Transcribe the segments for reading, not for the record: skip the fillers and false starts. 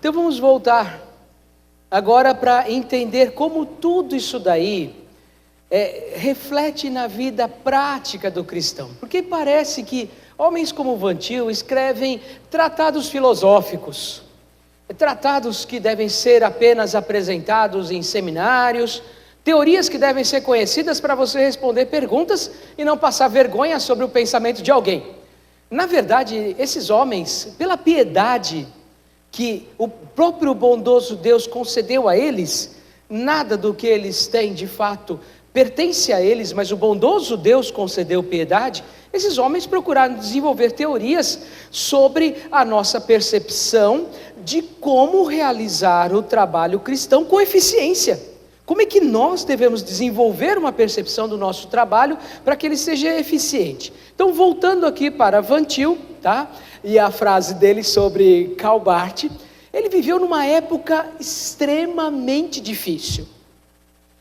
Então vamos voltar agora para entender como tudo isso daí reflete na vida prática do cristão. Porque parece que homens como Van Til escrevem tratados filosóficos, tratados que devem ser apenas apresentados em seminários, teorias que devem ser conhecidas para você responder perguntas e não passar vergonha sobre o pensamento de alguém. Na verdade, esses homens, pela piedade que o próprio bondoso Deus concedeu a eles, nada do que eles têm de fato pertence a eles, mas o bondoso Deus concedeu piedade. Esses homens procuraram desenvolver teorias sobre a nossa percepção de como realizar o trabalho cristão com eficiência. Como é que nós devemos desenvolver uma percepção do nosso trabalho para que ele seja eficiente? Então, voltando aqui para Van Til, tá? E a frase dele sobre Karl Barth, ele viveu numa época extremamente difícil.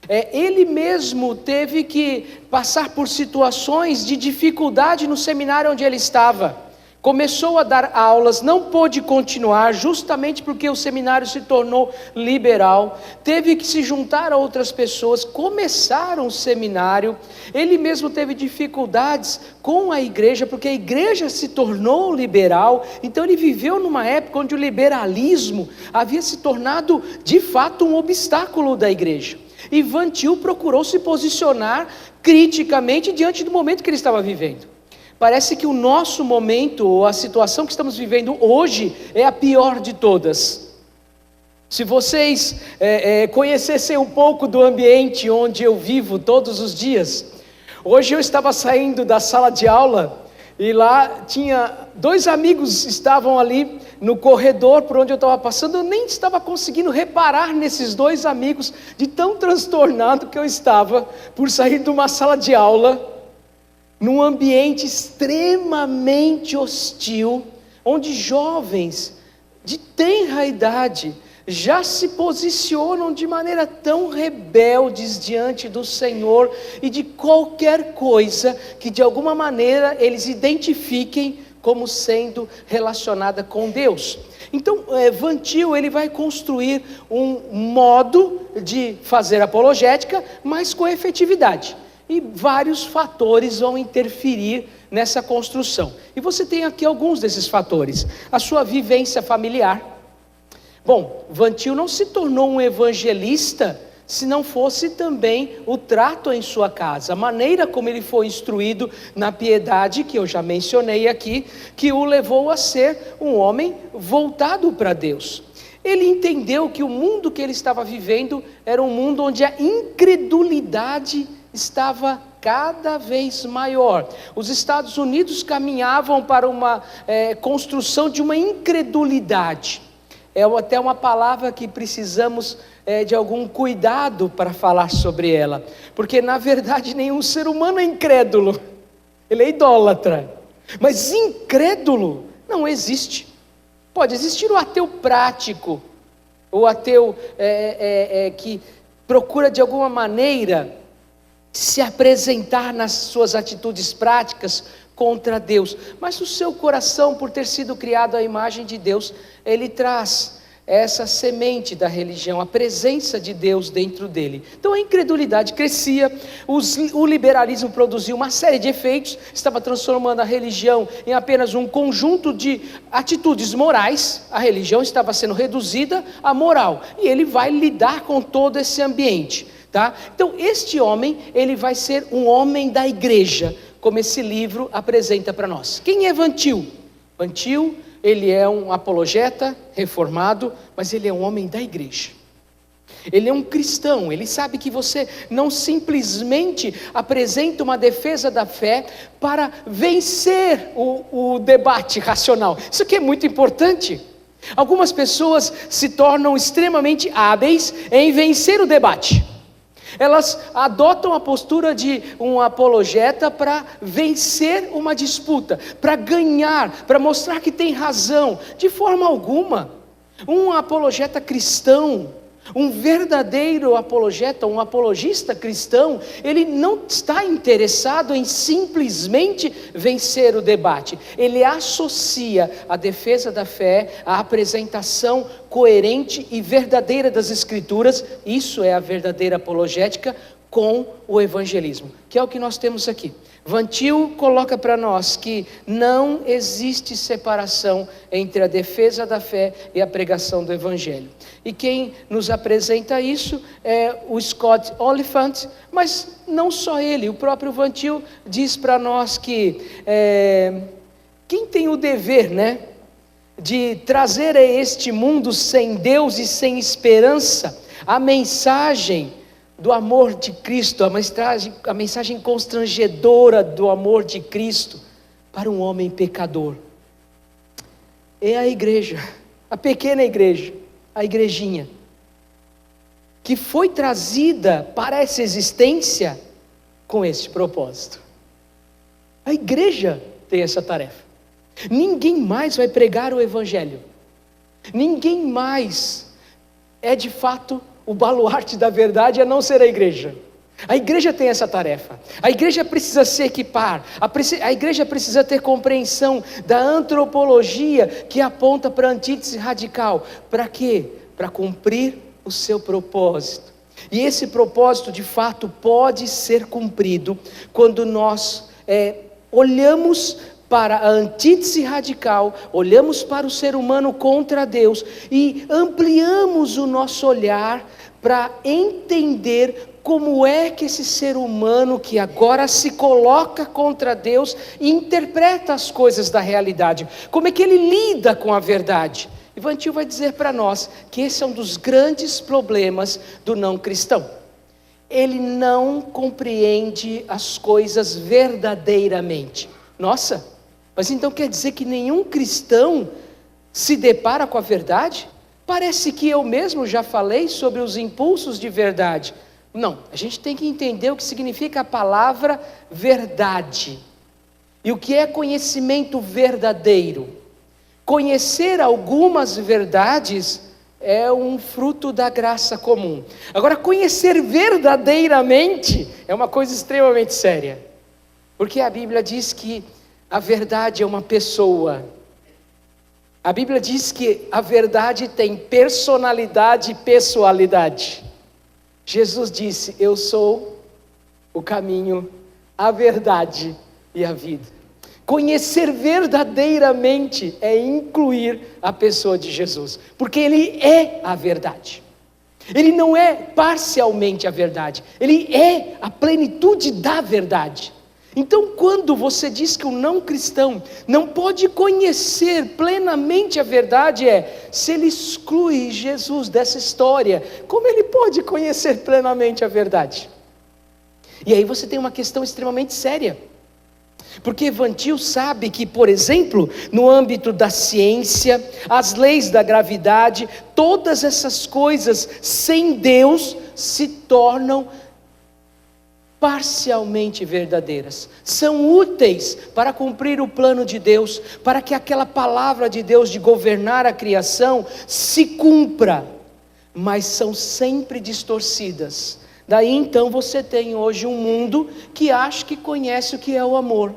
Ele mesmo teve que passar por situações de dificuldade no seminário onde ele estava. Começou a dar aulas, não pôde continuar, justamente porque o seminário se tornou liberal. Teve que se juntar a outras pessoas, começaram o seminário. Ele mesmo teve dificuldades com a igreja, porque a igreja se tornou liberal. Então ele viveu numa época onde o liberalismo havia se tornado de fato um obstáculo da igreja. E Van Til procurou se posicionar criticamente diante do momento que ele estava vivendo. Parece que o nosso momento, ou a situação que estamos vivendo hoje, é a pior de todas. Se vocês conhecessem um pouco do ambiente onde eu vivo todos os dias, hoje eu estava saindo da sala de aula, e lá tinha 2 amigos estavam ali no corredor por onde eu estava passando. Eu nem estava conseguindo reparar nesses 2 amigos, de tão transtornado que eu estava por sair de uma sala de aula, num ambiente extremamente hostil, onde jovens de tenra idade já se posicionam de maneira tão rebeldes diante do Senhor e de qualquer coisa que de alguma maneira eles identifiquem como sendo relacionada com Deus. Então, Van Til, ele vai construir um modo de fazer apologética, mas com efetividade. E vários fatores vão interferir nessa construção. E você tem aqui alguns desses fatores. A sua vivência familiar. Bom, Van Til não se tornou um evangelista se não fosse também o trato em sua casa, a maneira como ele foi instruído na piedade, que eu já mencionei aqui, que o levou a ser um homem voltado para Deus. Ele entendeu que o mundo que ele estava vivendo era um mundo onde a incredulidade estava cada vez maior. Os Estados Unidos caminhavam para uma construção de uma incredulidade. É até uma palavra que precisamos de algum cuidado para falar sobre ela, porque na verdade nenhum ser humano é incrédulo, ele é idólatra, mas incrédulo não existe. Pode existir o ateu prático, o ateu que procura de alguma maneira se apresentar nas suas atitudes práticas contra Deus, mas o seu coração, por ter sido criado à imagem de Deus, ele traz essa semente da religião, a presença de Deus dentro dele. Então a incredulidade crescia, o liberalismo produziu uma série de efeitos, estava transformando a religião em apenas um conjunto de atitudes morais. A religião estava sendo reduzida à moral, e ele vai lidar com todo esse ambiente, tá? Então este homem, ele vai ser um homem da igreja, como esse livro apresenta para nós. Quem é Van Til? Van Til, ele é um apologeta reformado, mas ele é um homem da igreja. Ele é um cristão, ele sabe que você não simplesmente apresenta uma defesa da fé para vencer o debate racional. Isso aqui é muito importante. Algumas pessoas se tornam extremamente hábeis em vencer o debate. Elas adotam a postura de um apologeta para vencer uma disputa, para ganhar, para mostrar que tem razão. De forma alguma, um apologeta cristão, Um verdadeiro apologeta, um apologista cristão, ele não está interessado em simplesmente vencer o debate. Ele associa a defesa da fé, a apresentação coerente e verdadeira das Escrituras, isso é a verdadeira apologética, com o evangelismo, que é o que nós temos aqui. Van Til coloca para nós que não existe separação entre a defesa da fé e a pregação do evangelho. E quem nos apresenta isso é o Scott Oliphant, mas não só ele, o próprio Van Til diz para nós que quem tem o dever, de trazer a este mundo sem Deus e sem esperança a mensagem do amor de Cristo, a mensagem constrangedora do amor de Cristo para um homem pecador, é a igreja, a pequena igreja, a igrejinha, que foi trazida para essa existência com esse propósito. A igreja tem essa tarefa. Ninguém mais vai pregar o evangelho, ninguém mais é de fato o baluarte da verdade, a não ser a igreja. A igreja tem essa tarefa. A igreja precisa se equipar. A igreja precisa ter compreensão da antropologia que aponta para a antítese radical. Para quê? Para cumprir o seu propósito. E esse propósito, de fato, pode ser cumprido quando nós olhamos para a antítese radical, olhamos para o ser humano contra Deus e ampliamos o nosso olhar para entender como é que esse ser humano que agora se coloca contra Deus interpreta as coisas da realidade, como é que ele lida com a verdade. E Van Til vai dizer para nós que esse é um dos grandes problemas do não cristão. Ele não compreende as coisas verdadeiramente. Nossa, mas então quer dizer que nenhum cristão se depara com a verdade? Parece que eu mesmo já falei sobre os impulsos de verdade. Não, a gente tem que entender o que significa a palavra verdade. E o que é conhecimento verdadeiro? Conhecer algumas verdades é um fruto da graça comum. Agora, conhecer verdadeiramente é uma coisa extremamente séria. Porque a Bíblia diz que a verdade é uma pessoa. A Bíblia diz que a verdade tem personalidade e pessoalidade. Jesus disse: eu sou o caminho, a verdade e a vida. Conhecer verdadeiramente é incluir a pessoa de Jesus, porque Ele é a verdade. Ele não é parcialmente a verdade, Ele é a plenitude da verdade. Então, quando você diz que o não cristão não pode conhecer plenamente a verdade, se ele exclui Jesus dessa história, como ele pode conhecer plenamente a verdade? E aí você tem uma questão extremamente séria. Porque Van Til sabe que, por exemplo, no âmbito da ciência, as leis da gravidade, todas essas coisas sem Deus se tornam parcialmente verdadeiras, são úteis para cumprir o plano de Deus, para que aquela palavra de Deus de governar a criação se cumpra, mas são sempre distorcidas. Daí então você tem hoje um mundo que acha que conhece o que é o amor.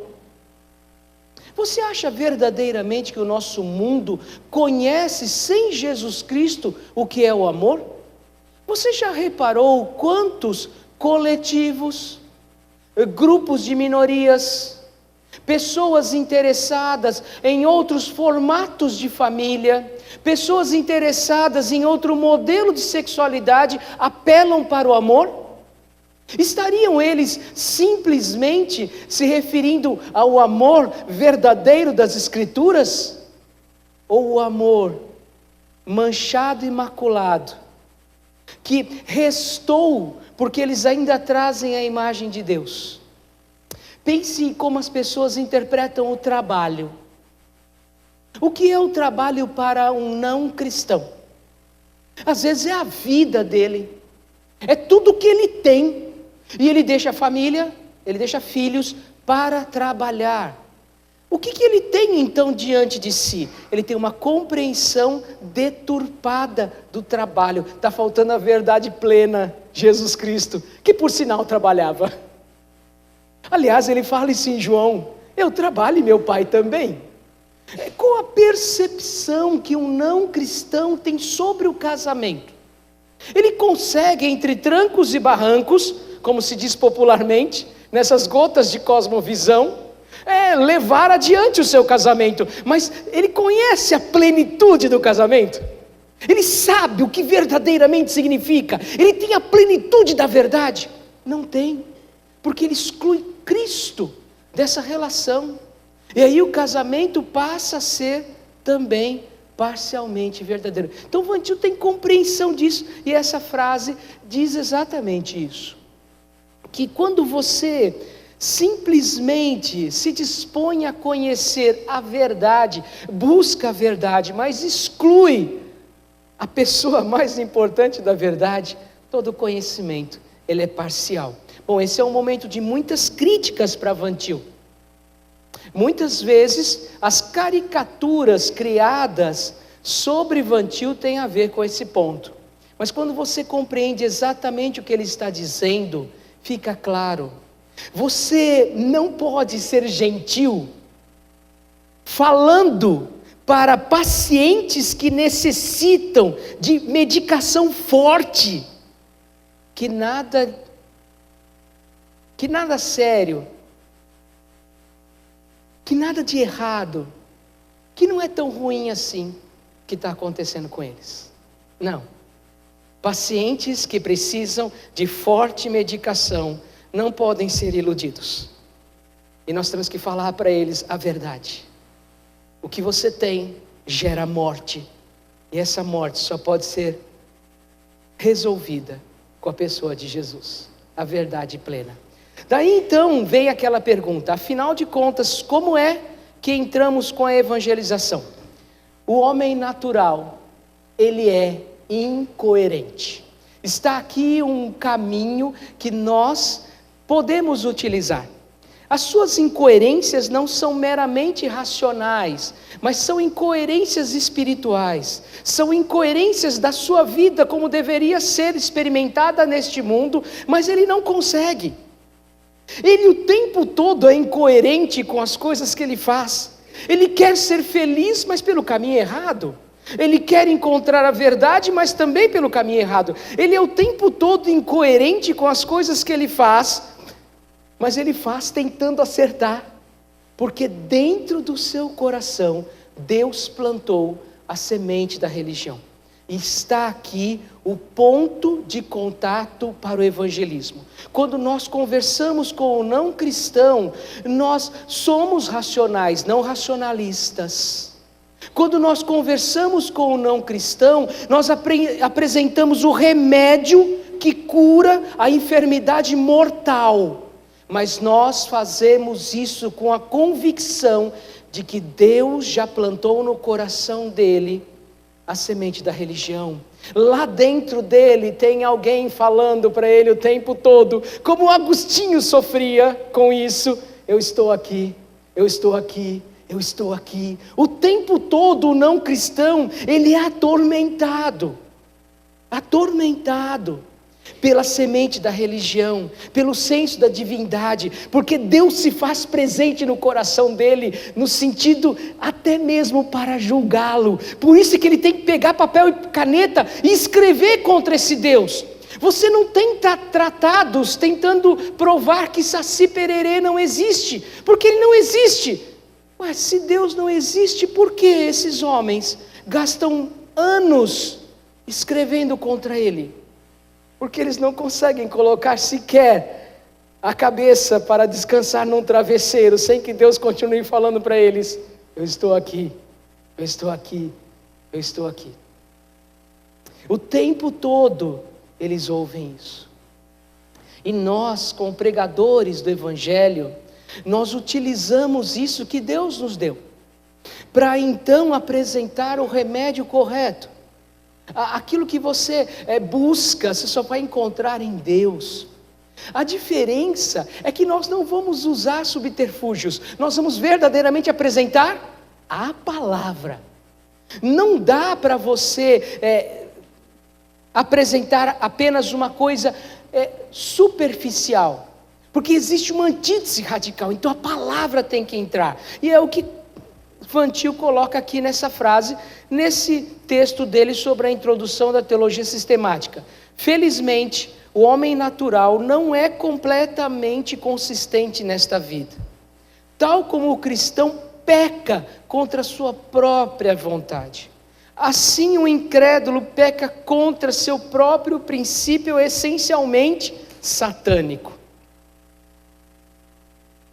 Você acha verdadeiramente que o nosso mundo conhece sem Jesus Cristo o que é o amor? Você já reparou quantos coletivos, grupos de minorias, pessoas interessadas em outros formatos de família, pessoas interessadas em outro modelo de sexualidade apelam para o amor? Estariam eles simplesmente se referindo ao amor verdadeiro das Escrituras? Ou o amor manchado e maculado, que restou porque eles ainda trazem a imagem de Deus? Pense em como as pessoas interpretam o trabalho. O que é o trabalho para um não cristão? Às vezes é a vida dele, é tudo que ele tem, e ele deixa a família, ele deixa filhos para trabalhar. O que ele tem então diante de si? Ele tem uma compreensão deturpada do trabalho. Está faltando a verdade plena, Jesus Cristo, que por sinal trabalhava. Aliás, ele fala isso em João: eu trabalho e meu pai também. Com a percepção que um não cristão tem sobre o casamento, ele consegue, entre trancos e barrancos, como se diz popularmente, nessas gotas de cosmovisão, levar adiante o seu casamento. Mas ele conhece a plenitude do casamento, ele sabe o que verdadeiramente significa, ele tem a plenitude da verdade? Não tem, porque ele exclui Cristo dessa relação. E aí o casamento passa a ser também parcialmente verdadeiro. Então o Vantil tem compreensão disso, e essa frase diz exatamente isso. Que quando você simplesmente se dispõe a conhecer a verdade, busca a verdade, mas exclui a pessoa mais importante da verdade, todo conhecimento, ele é parcial. Bom, esse é um momento de muitas críticas para Vantil. Muitas vezes as caricaturas criadas sobre Vantil têm a ver com esse ponto. Mas quando você compreende exatamente o que ele está dizendo, fica claro. Você não pode ser gentil falando para pacientes que necessitam de medicação forte, que nada sério, que nada de errado, que não é tão ruim assim que está acontecendo com eles. Não. Pacientes que precisam de forte medicação não podem ser iludidos. E nós temos que falar para eles a verdade. O que você tem gera morte. E essa morte só pode ser resolvida com a pessoa de Jesus. A verdade plena. Daí então vem aquela pergunta: afinal de contas, como é que entramos com a evangelização? O homem natural, ele é incoerente. Está aqui um caminho que nós podemos utilizar. As suas incoerências não são meramente racionais, mas são incoerências espirituais, são incoerências da sua vida como deveria ser experimentada neste mundo, mas ele não consegue. Ele o tempo todo é incoerente com as coisas que ele faz. Ele quer ser feliz, mas pelo caminho errado. Ele quer encontrar a verdade, mas também pelo caminho errado. Ele é o tempo todo incoerente com as coisas que ele faz, mas ele faz tentando acertar, porque dentro do seu coração Deus plantou a semente da religião. E está aqui o ponto de contato para o evangelismo. Quando nós conversamos com o não cristão, nós somos racionais, não racionalistas. Quando nós conversamos com o não cristão, nós apresentamos o remédio que cura a enfermidade mortal. Mas nós fazemos isso com a convicção de que Deus já plantou no coração dele a semente da religião. Lá dentro dele tem alguém falando para ele o tempo todo, como Agostinho sofria com isso: eu estou aqui, eu estou aqui, eu estou aqui. O tempo todo o não cristão, ele é atormentado pela semente da religião, pelo senso da divindade, porque Deus se faz presente no coração dele, no sentido até mesmo para julgá-lo. Por isso que ele tem que pegar papel e caneta e escrever contra esse Deus. Você não tem tratados tentando provar que Saci Pererê não existe, porque ele não existe. Mas se Deus não existe, por que esses homens gastam anos escrevendo contra ele? Porque eles não conseguem colocar sequer a cabeça para descansar num travesseiro, sem que Deus continue falando para eles: eu estou aqui, eu estou aqui, eu estou aqui. O tempo todo eles ouvem isso. E nós, como pregadores do Evangelho, nós utilizamos isso que Deus nos deu, para então apresentar o remédio correto. Aquilo que você busca, você só vai encontrar em Deus. A diferença é que nós não vamos usar subterfúgios, nós vamos verdadeiramente apresentar a palavra. Não dá para você apresentar apenas uma coisa superficial, porque existe uma antítese radical, então a palavra tem que entrar, e é o que Van Til coloca aqui nessa frase, nesse texto dele sobre a introdução da teologia sistemática. Felizmente, o homem natural não é completamente consistente nesta vida, tal como o cristão peca contra a sua própria vontade. Assim, o incrédulo peca contra seu próprio princípio essencialmente satânico.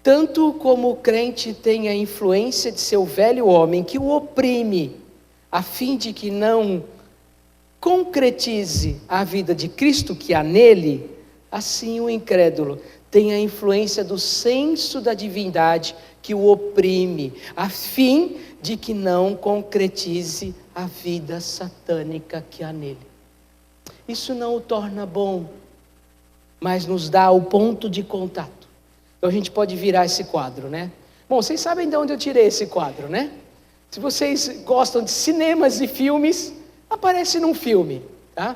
Tanto como o crente tem a influência de seu velho homem que o oprime, a fim de que não concretize a vida de Cristo que há nele, assim o incrédulo tem a influência do senso da divindade que o oprime, a fim de que não concretize a vida satânica que há nele. Isso não o torna bom, mas nos dá o ponto de contato. Então a gente pode virar esse quadro, né? Bom, vocês sabem de onde eu tirei esse quadro, né? Se vocês gostam de cinemas e filmes, aparece num filme, tá?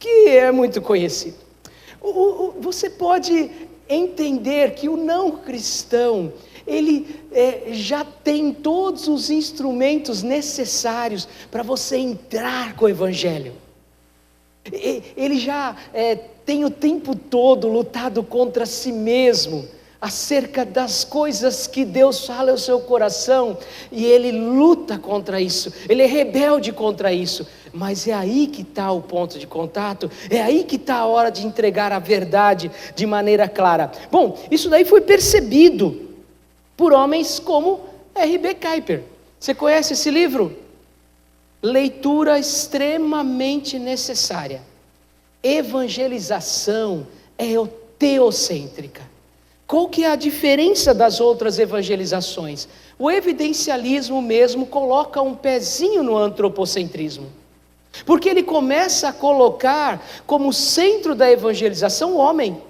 Que é muito conhecido. Você pode entender que o não cristão, ele já tem todos os instrumentos necessários para você entrar com o evangelho. Ele já tem o tempo todo lutado contra si mesmo, acerca das coisas que Deus fala ao seu coração, e ele luta contra isso, ele é rebelde contra isso, mas é aí que está o ponto de contato, é aí que está a hora de entregar a verdade de maneira clara. Bom, isso daí foi percebido por homens como R.B. Kuyper. Você conhece esse livro? Leitura extremamente necessária. Evangelização é teocêntrica. Qual que é a diferença das outras evangelizações? O evidencialismo mesmo coloca um pezinho no antropocentrismo, porque ele começa a colocar como centro da evangelização o homem,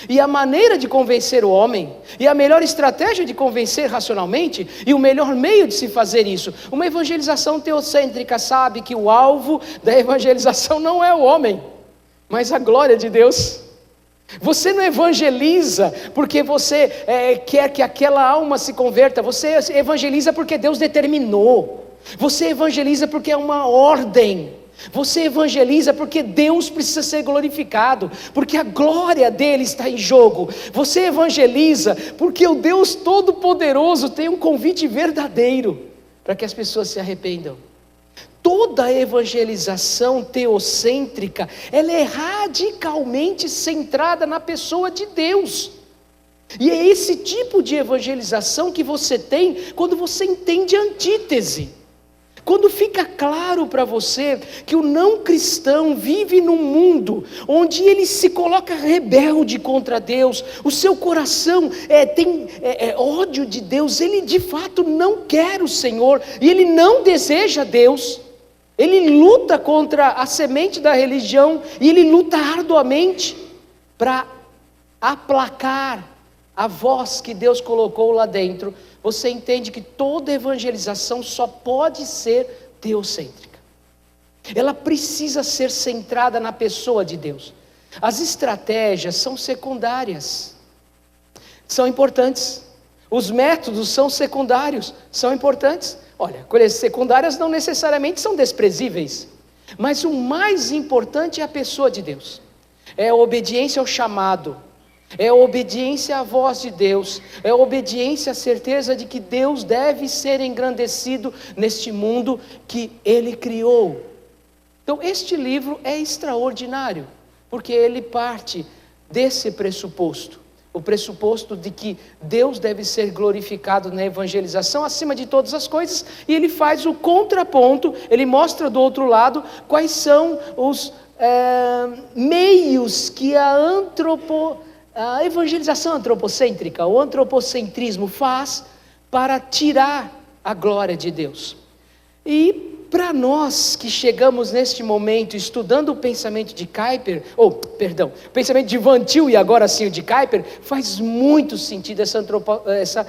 e a maneira de convencer o homem, e a melhor estratégia de convencer racionalmente, e o melhor meio de se fazer isso. Uma evangelização teocêntrica sabe que o alvo da evangelização não é o homem, mas a glória de Deus. Você não evangeliza porque você quer que aquela alma se converta, você evangeliza porque Deus determinou, você evangeliza porque é uma ordem, você evangeliza porque Deus precisa ser glorificado, porque a glória dele está em jogo. Você evangeliza porque o Deus Todo-Poderoso tem um convite verdadeiro para que as pessoas se arrependam. Toda a evangelização teocêntrica, ela é radicalmente centrada na pessoa de Deus. E é esse tipo de evangelização que você tem quando você entende a antítese. Quando fica claro para você que o não cristão vive num mundo onde ele se coloca rebelde contra Deus, o seu coração tem ódio de Deus, ele de fato não quer o Senhor, e ele não deseja Deus. Ele luta contra a semente da religião, e ele luta arduamente para aplacar a voz que Deus colocou lá dentro. Você entende que toda evangelização só pode ser teocêntrica. Ela precisa ser centrada na pessoa de Deus. As estratégias são secundárias, são importantes. Os métodos são secundários, são importantes. Olha, coisas secundárias não necessariamente são desprezíveis, mas o mais importante é a pessoa de Deus. É a obediência ao chamado, é a obediência à voz de Deus, é a obediência à certeza de que Deus deve ser engrandecido neste mundo que Ele criou. Então este livro é extraordinário, porque ele parte desse pressuposto. O pressuposto de que Deus deve ser glorificado na evangelização acima de todas as coisas, e ele faz o contraponto, ele mostra do outro lado quais são os meios que a evangelização antropocêntrica, o antropocentrismo faz para tirar a glória de Deus. E para nós que chegamos neste momento estudando o pensamento de Kuyper, o pensamento de Van Til e agora sim o de Kuyper, faz muito sentido essa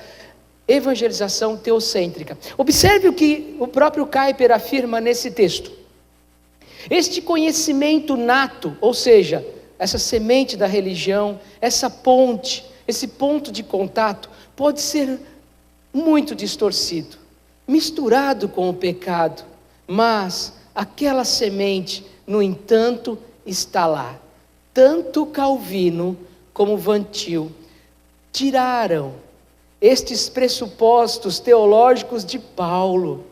evangelização teocêntrica. Observe o que o próprio Kuyper afirma nesse texto. Este conhecimento nato, ou seja, essa semente da religião, essa ponte, esse ponto de contato, pode ser muito distorcido, misturado com o pecado, mas aquela semente, no entanto, está lá. Tanto Calvino como Van Til tiraram estes pressupostos teológicos de Paulo.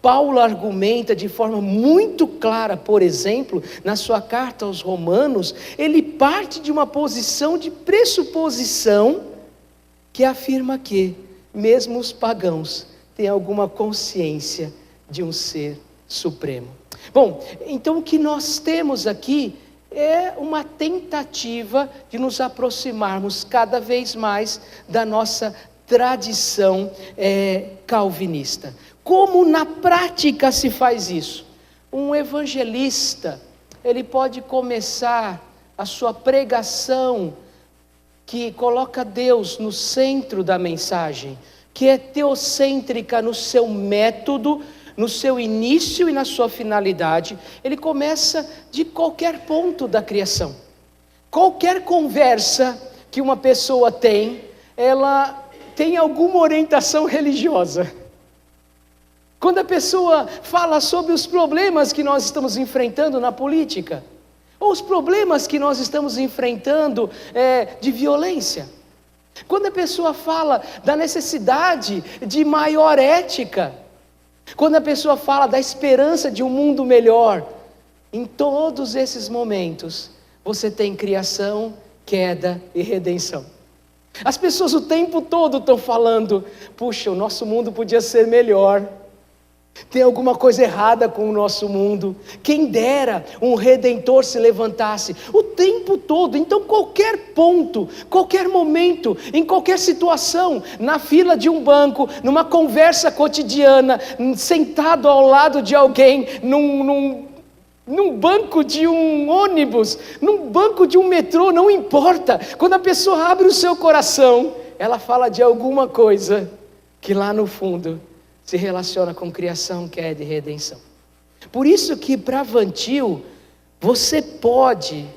Paulo argumenta de forma muito clara, por exemplo, na sua carta aos Romanos, ele parte de uma posição de pressuposição que afirma que mesmo os pagãos têm alguma consciência de um ser supremo. Bom, então o que nós temos aqui é uma tentativa de nos aproximarmos cada vez mais da nossa tradição calvinista. Como na prática se faz isso? Um evangelista, ele pode começar a sua pregação que coloca Deus no centro da mensagem, que é teocêntrica no seu método, no seu início e na sua finalidade. Ele começa de qualquer ponto da criação. Qualquer conversa que uma pessoa tem, ela tem alguma orientação religiosa. Quando a pessoa fala sobre os problemas que nós estamos enfrentando na política, ou os problemas que nós estamos enfrentando de violência, quando a pessoa fala da necessidade de maior ética, quando a pessoa fala da esperança de um mundo melhor, em todos esses momentos, você tem criação, queda e redenção. As pessoas o tempo todo estão falando, puxa, o nosso mundo podia ser melhor. Tem alguma coisa errada com o nosso mundo. Quem dera um redentor se levantasse o tempo todo. Então qualquer ponto, qualquer momento, em qualquer situação, na fila de um banco, numa conversa cotidiana, sentado ao lado de alguém, num banco de um ônibus, num banco de um metrô, não importa. Quando a pessoa abre o seu coração, ela fala de alguma coisa que lá no fundo se relaciona com criação, queda e redenção. Por isso que para Van Til, você pode,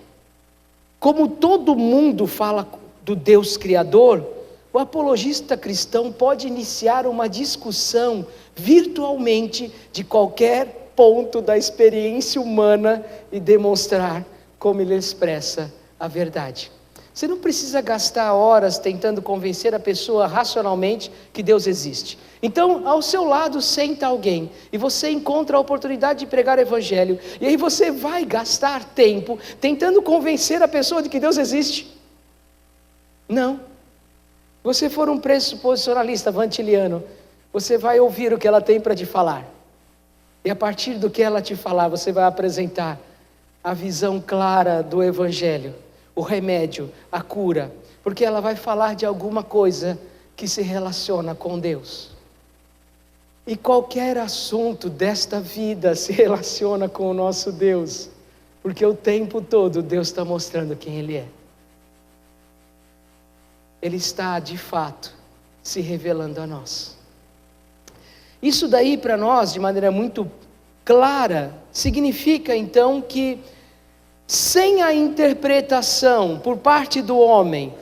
como todo mundo fala do Deus Criador, o apologista cristão pode iniciar uma discussão virtualmente de qualquer ponto da experiência humana e demonstrar como ele expressa a verdade. Você não precisa gastar horas tentando convencer a pessoa racionalmente que Deus existe. Então, ao seu lado senta alguém e você encontra a oportunidade de pregar o evangelho, e aí você vai gastar tempo tentando convencer a pessoa de que Deus existe? Não. Se você for um pressuposicionalista vantiliano, você vai ouvir o que ela tem para te falar. E a partir do que ela te falar, você vai apresentar a visão clara do evangelho, o remédio, a cura, porque ela vai falar de alguma coisa que se relaciona com Deus. E qualquer assunto desta vida se relaciona com o nosso Deus, porque o tempo todo Deus está mostrando quem Ele é. Ele está de fato se revelando a nós. Isso daí para nós, de maneira muito clara, significa então que sem a interpretação por parte do homem,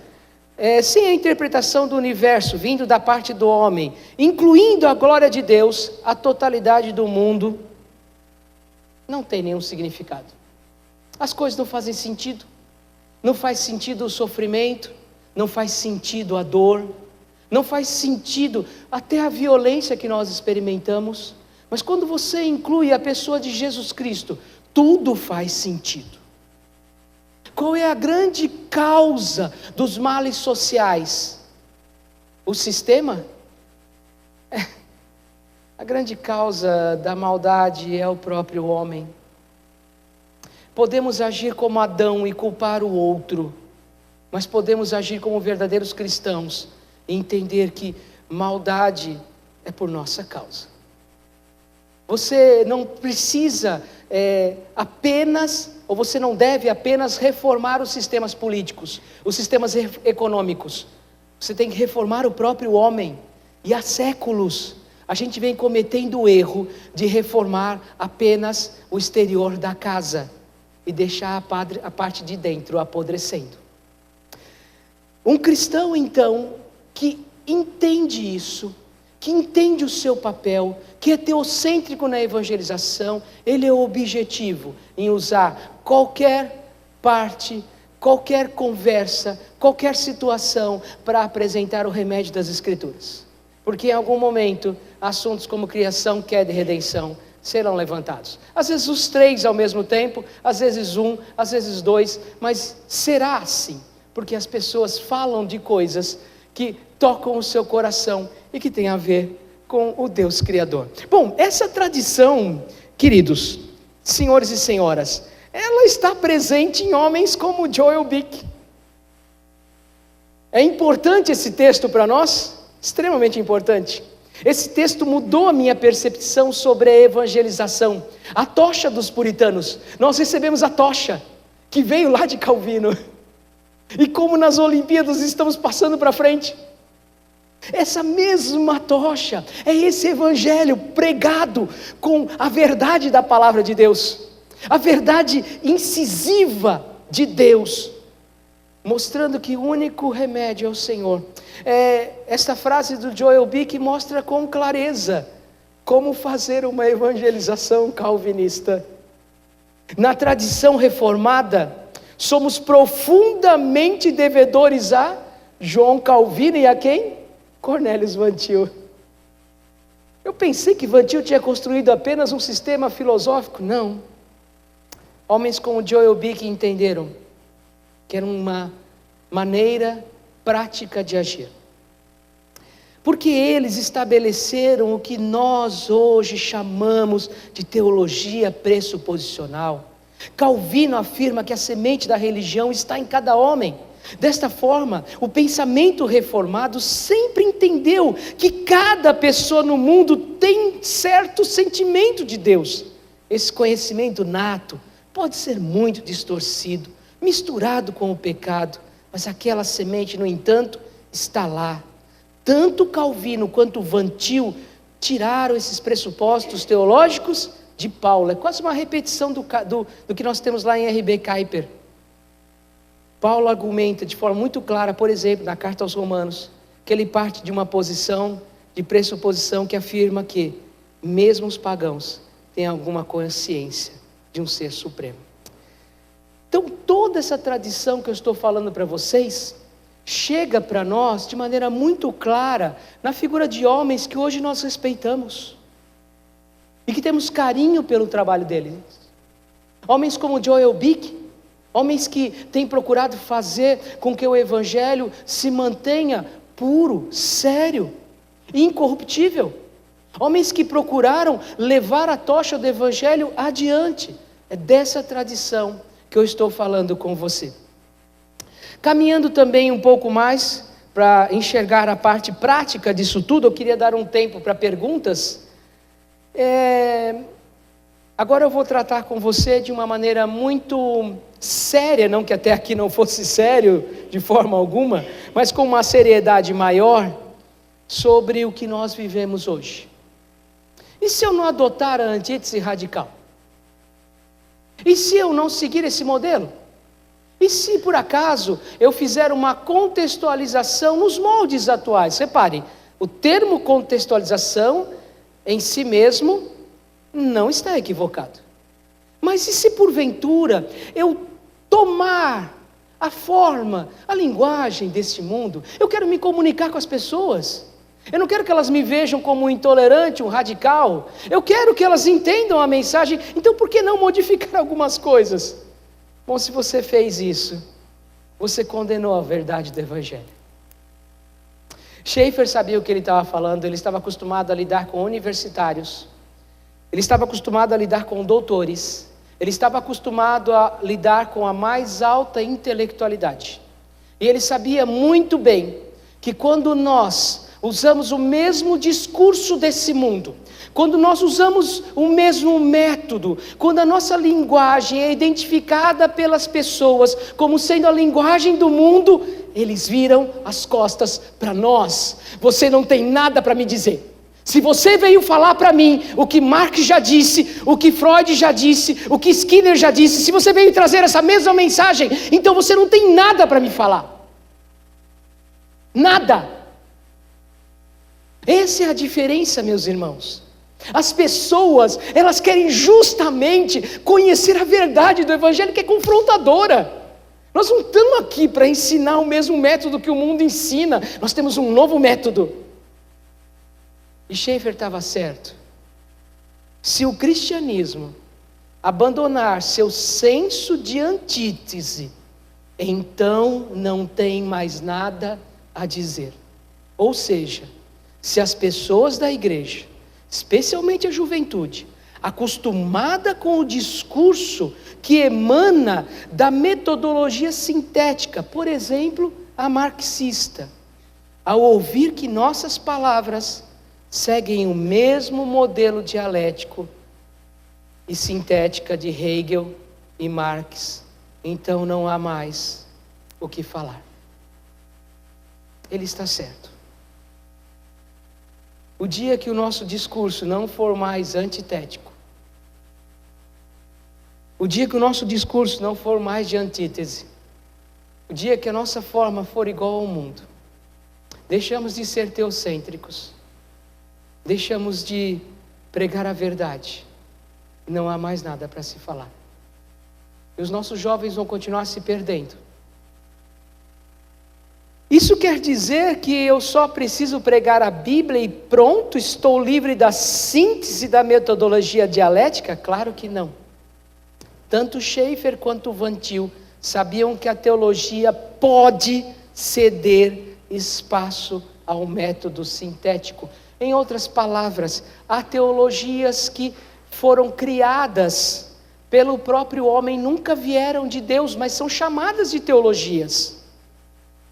sem a interpretação do universo vindo da parte do homem, incluindo a glória de Deus, a totalidade do mundo não tem nenhum significado. As coisas não fazem sentido, não faz sentido o sofrimento, não faz sentido a dor, não faz sentido até a violência que nós experimentamos. Mas quando você inclui a pessoa de Jesus Cristo, tudo faz sentido. Qual é a grande causa dos males sociais? O sistema? A grande causa da maldade é o próprio homem. Podemos agir como Adão e culpar o outro, mas podemos agir como verdadeiros cristãos e entender que maldade é por nossa causa. Você não precisa apenas, ou você não deve apenas reformar os sistemas políticos, os sistemas econômicos. Você tem que reformar o próprio homem. E há séculos a gente vem cometendo o erro de reformar apenas o exterior da casa e deixar a parte de dentro apodrecendo. Um cristão, então, que entende isso, que entende o seu papel, que é teocêntrico na evangelização, ele é objetivo em usar qualquer parte, qualquer conversa, qualquer situação para apresentar o remédio das Escrituras. Porque em algum momento, assuntos como criação, queda e redenção serão levantados. Às vezes os três ao mesmo tempo, às vezes um, às vezes dois, mas será assim, porque as pessoas falam de coisas que tocam o seu coração e que tem a ver com o Deus Criador. Bom, essa tradição, queridos, senhores e senhoras, ela está presente em homens como Joel Bick. É importante esse texto para nós? Extremamente importante. Esse texto mudou a minha percepção sobre a evangelização. A tocha dos puritanos. Nós recebemos a tocha que veio lá de Calvino. E como nas Olimpíadas estamos passando para frente. Essa mesma tocha é esse evangelho pregado com a verdade da palavra de Deus, a verdade incisiva de Deus, mostrando que o único remédio é o Senhor. Esta frase do Joel Bick mostra com clareza como fazer uma evangelização calvinista. Na tradição reformada, somos profundamente devedores a João Calvino e a quem? Cornelius Van Til. Eu pensei que Van Til tinha construído apenas um sistema filosófico. Não. Homens como Joel Bick entenderam que era uma maneira prática de agir. Porque eles estabeleceram o que nós hoje chamamos de teologia pressuposicional. Calvino afirma que a semente da religião está em cada homem. Desta forma, o pensamento reformado sempre entendeu que cada pessoa no mundo tem certo sentimento de Deus. Esse conhecimento nato pode ser muito distorcido, misturado com o pecado, mas aquela semente, no entanto, está lá. Tanto Calvino quanto Van Til tiraram esses pressupostos teológicos de Paulo. É quase uma repetição do que nós temos lá em R.B. Kuyper. Paulo argumenta de forma muito clara, por exemplo, na carta aos Romanos, que ele parte de uma posição de pressuposição que afirma que mesmo os pagãos têm alguma consciência de um ser supremo. Então toda essa tradição que eu estou falando para vocês chega para nós de maneira muito clara na figura de homens que hoje nós respeitamos e que temos carinho pelo trabalho deles. Homens como Joel Bick, homens que têm procurado fazer com que o evangelho se mantenha puro, sério e incorruptível. Homens que procuraram levar a tocha do evangelho adiante. É dessa tradição que eu estou falando com você. Caminhando também um pouco mais para enxergar a parte prática disso tudo, eu queria dar um tempo para perguntas. Agora eu vou tratar com você de uma maneira muito séria, não que até aqui não fosse sério de forma alguma, mas com uma seriedade maior sobre o que nós vivemos hoje. E se eu não adotar a antítese radical? E se eu não seguir esse modelo? E se por acaso eu fizer uma contextualização nos moldes atuais? Repare, o termo contextualização em si mesmo não está equivocado. Mas e se porventura eu tomar a forma, a linguagem desse mundo? Eu quero me comunicar com as pessoas. Eu não quero que elas me vejam como um intolerante, um radical. Eu quero que elas entendam a mensagem. Então por que não modificar algumas coisas? Bom, se você fez isso, você condenou a verdade do Evangelho. Schaeffer sabia o que ele estava falando. Ele estava acostumado a lidar com universitários. Ele estava acostumado a lidar com doutores. Ele estava acostumado a lidar com a mais alta intelectualidade. E ele sabia muito bem que quando nós usamos o mesmo discurso desse mundo, quando nós usamos o mesmo método, quando a nossa linguagem é identificada pelas pessoas como sendo a linguagem do mundo, eles viram as costas para nós. Você não tem nada para me dizer. Se você veio falar para mim o que Marx já disse, o que Freud já disse, o que Skinner já disse, se você veio trazer essa mesma mensagem, então você não tem nada para me falar. Nada. Essa é a diferença, meus irmãos. As pessoas, elas querem justamente conhecer a verdade do Evangelho, que é confrontadora. Nós não estamos aqui para ensinar o mesmo método que o mundo ensina. Nós temos um novo método. E Schaeffer estava certo. Se o cristianismo abandonar seu senso de antítese, então não tem mais nada a dizer. Ou seja, se as pessoas da igreja, especialmente a juventude, acostumada com o discurso que emana da metodologia sintética, por exemplo, a marxista, ao ouvir que nossas palavras seguem o mesmo modelo dialético e sintética de Hegel e Marx, então não há mais o que falar. Ele está certo. O dia que o nosso discurso não for mais antitético, o dia que o nosso discurso não for mais de antítese, o dia que a nossa forma for igual ao mundo, deixamos de ser teocêntricos, deixamos de pregar a verdade, e não há mais nada para se falar. E os nossos jovens vão continuar se perdendo. Isso quer dizer que eu só preciso pregar a Bíblia e pronto, estou livre da síntese da metodologia dialética? Claro que não. Tanto Schaeffer quanto Van Til sabiam que a teologia pode ceder espaço ao método sintético. Em outras palavras, há teologias que foram criadas pelo próprio homem, nunca vieram de Deus, mas são chamadas de teologias.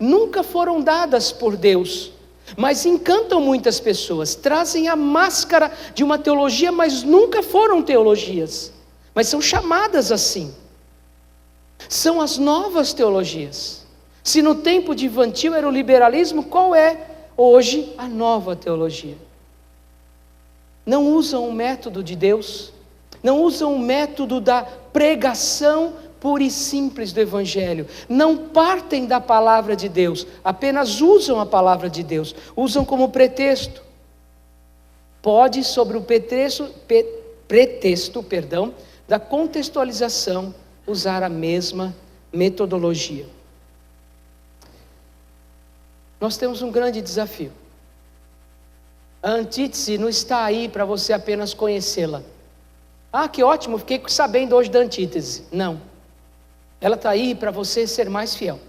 Nunca foram dadas por Deus, mas encantam muitas pessoas, trazem a máscara de uma teologia, mas nunca foram teologias, mas são chamadas assim. São as novas teologias. Se no tempo de Van Til era o liberalismo, qual é hoje a nova teologia? Não usam o método de Deus, não usam o método da pregação pura e simples do Evangelho, não partem da palavra de Deus, apenas usam a palavra de Deus, usam como pretexto. Pode, sobre o pretexto da contextualização, usar a mesma metodologia. Nós temos um grande desafio. A antítese não está aí para você apenas conhecê-la. Ah, que ótimo, fiquei sabendo hoje da antítese. Não. Ela está aí para você ser mais fiel.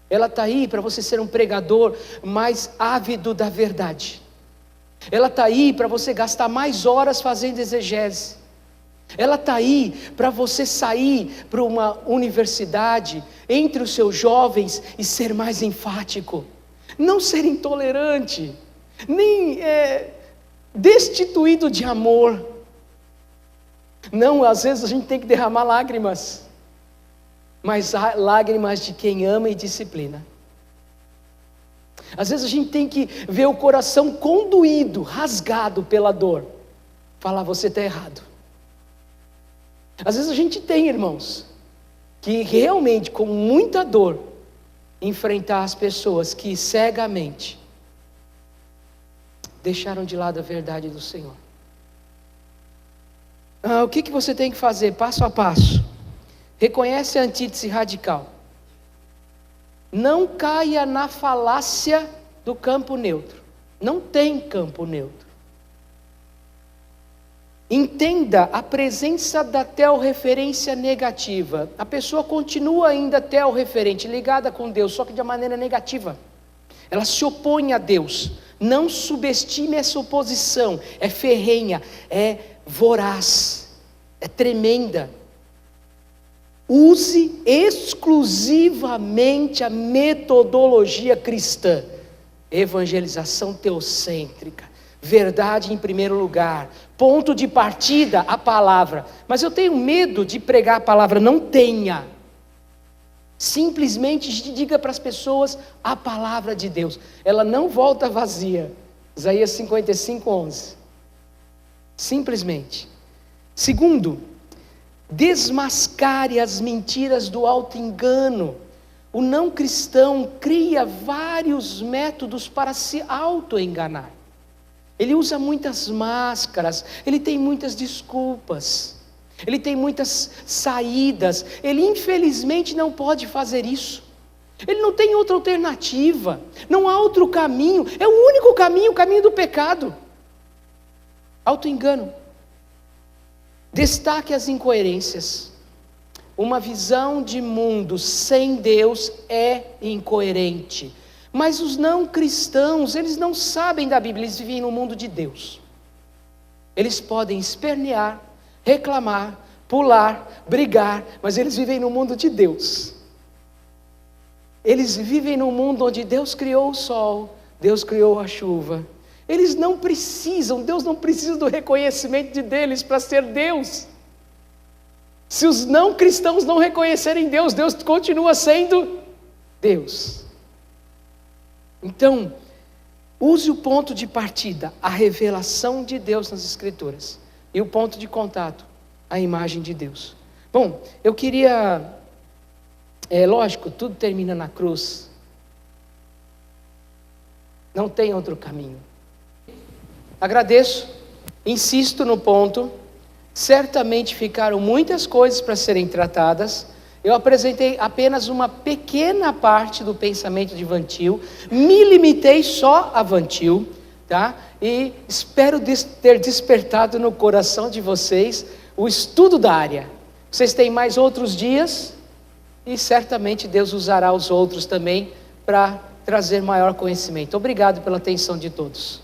Ela está aí para você ser um pregador mais ávido da verdade. Ela está aí para você gastar mais horas fazendo exegese. Ela está aí para você sair para uma universidade, entre os seus jovens, e ser mais enfático. Não ser intolerante, nem destituído de amor. Não, às vezes a gente tem que derramar lágrimas, mas lágrimas de quem ama e disciplina. Às vezes a gente tem que ver o coração condoído, rasgado pela dor, falar: você está errado. Às vezes a gente tem, irmãos, que realmente com muita dor enfrentar as pessoas que cegamente deixaram de lado a verdade do Senhor. O que você tem que fazer passo a passo? Reconhece a antítese radical. Não caia na falácia do campo neutro. Não tem campo neutro. Entenda a presença da teorreferência negativa. A pessoa continua ainda teorreferente, ligada com Deus, só que de maneira negativa. Ela se opõe a Deus. Não subestime essa oposição. É ferrenha, é voraz, é tremenda. Use exclusivamente a metodologia cristã. Evangelização teocêntrica, verdade em primeiro lugar, ponto de partida a palavra. Mas eu tenho medo de pregar a palavra. Não tenha. Simplesmente diga para as pessoas a palavra de Deus. Ela não volta vazia. Isaías 55:11. Simplesmente. Segundo, desmascare as mentiras do auto-engano. O não cristão cria vários métodos para se auto-enganar. Ele usa muitas máscaras, ele tem muitas desculpas, ele tem muitas saídas. Ele infelizmente não pode fazer isso. Ele não tem outra alternativa, não há outro caminho. É o único caminho, o caminho do pecado. Auto-engano. Destaque as incoerências. Uma visão de mundo sem Deus é incoerente. Mas os não cristãos, eles não sabem da Bíblia, eles vivem no mundo de Deus. Eles podem espernear, reclamar, pular, brigar, mas eles vivem no mundo de Deus. Eles vivem no mundo onde Deus criou o sol, Deus criou a chuva. Eles não precisam, Deus não precisa do reconhecimento deles para ser Deus. Se os não cristãos não reconhecerem Deus, Deus continua sendo Deus. Então, use o ponto de partida, a revelação de Deus nas Escrituras, e o ponto de contato, a imagem de Deus. Bom, eu queria, lógico, tudo termina na cruz. Não tem outro caminho. Agradeço, insisto no ponto. Certamente ficaram muitas coisas para serem tratadas. Eu apresentei apenas uma pequena parte do pensamento de Van Til, me limitei só a Van Til, tá? E espero ter despertado no coração de vocês o estudo da área. Vocês têm mais outros dias e certamente Deus usará os outros também para trazer maior conhecimento. Obrigado pela atenção de todos.